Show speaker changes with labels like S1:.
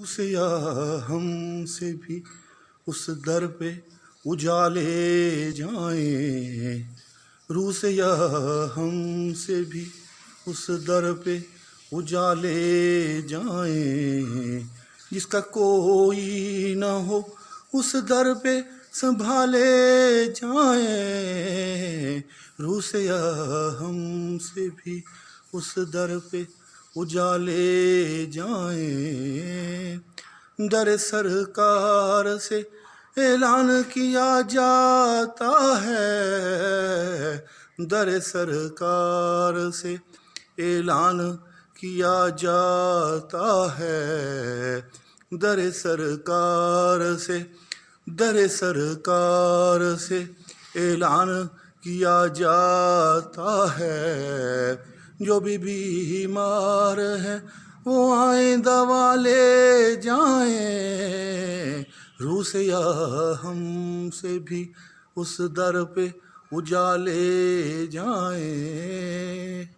S1: سے یا ہم سے بھی اس در پہ اجالے جائیں، روح سے یا ہم سے بھی اس در پہ اجالے جائیں، جس کا کوئی نہ ہو اس در پہ سنبھالے جائیں، روح سے یا ہم سے بھی اس در پہ اجالے جائیں۔ در سرکار سے اعلان کیا جاتا ہے، در سرکار سے اعلان کیا جاتا ہے، در سرکار سے اعلان کیا جاتا ہے، جو بھی بیمار ہیں وہ آئیں دوا لے جائیں، روح سے یا ہم سے بھی اس در پہ اجالے جائیں۔